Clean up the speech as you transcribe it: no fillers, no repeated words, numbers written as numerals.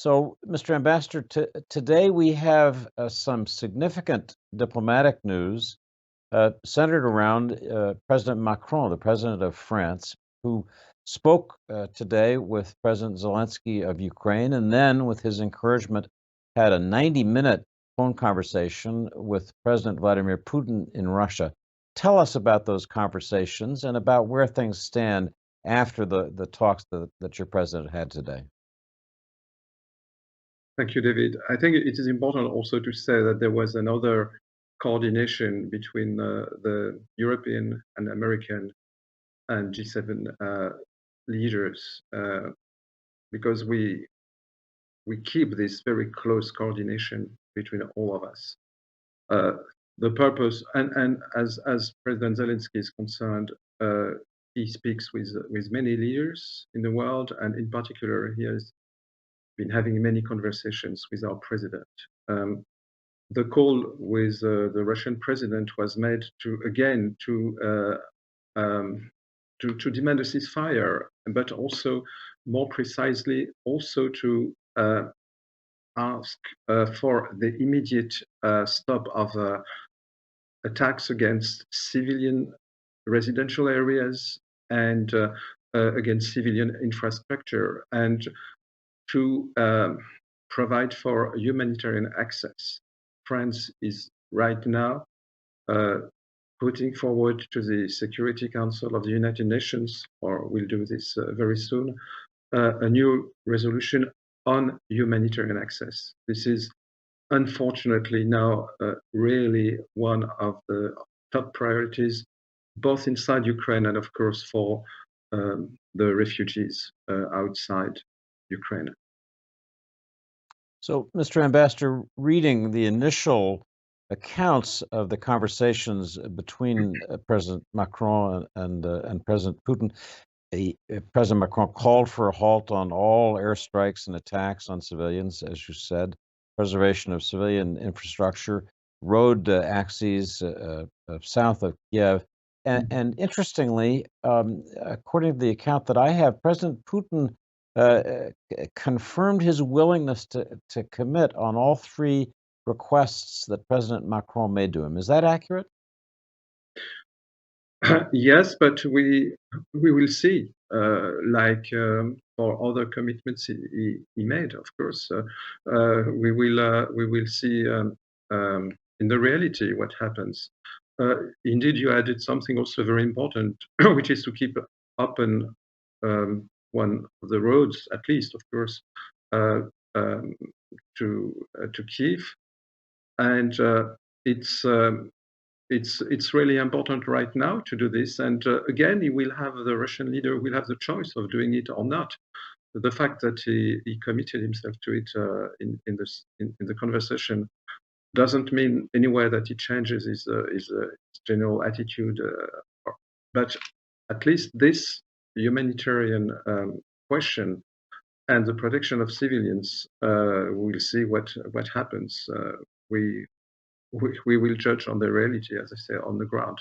So, Mr. Ambassador, today we have some significant diplomatic news centered around President Macron, the president of France, who spoke today with President Zelensky of Ukraine, and then, with his encouragement, had a 90-minute phone conversation with President Vladimir Putin in Russia. Tell us about those conversations and about where things stand after the talks that your president had today. Thank you, David. I think it is important also to say that there was another coordination between the European and American and G7 leaders because we keep this very close coordination between all of us. The purpose, and as President Zelensky is concerned, he speaks with many leaders in the world, and in particular, he has been having many conversations with our president. The call with the Russian president was made to demand a ceasefire, but also more precisely also to ask for the immediate stop of attacks against civilian residential areas and against civilian infrastructure, and to provide for humanitarian access. France is right now putting forward to the Security Council of the United Nations, or will do this very soon, a new resolution on humanitarian access. This is unfortunately now really one of the top priorities, both inside Ukraine and, of course, for the refugees outside Ukraine. So, Mr. Ambassador, reading the initial accounts of the conversations between President Macron and President Putin, President Macron called for a halt on all airstrikes and attacks on civilians, as you said, preservation of civilian infrastructure, road axes south of Kiev. And interestingly, according to the account that I have, President Putin confirmed his willingness to commit on all three requests that President Macron made to him. Is that accurate? Yes, but we will see. For other commitments he made, of course, we will see in the reality what happens. Indeed, you added something also very important, which is to keep open one of the roads, at least, of course, to Kiev, and it's really important right now to do this. And again, the Russian leader will have the choice of doing it or not. The fact that he committed himself to it in the conversation doesn't mean anywhere that he changes his general attitude. But at least this humanitarian question and the protection of civilians, we'll see what happens. We will judge on the reality, as I say, on the ground.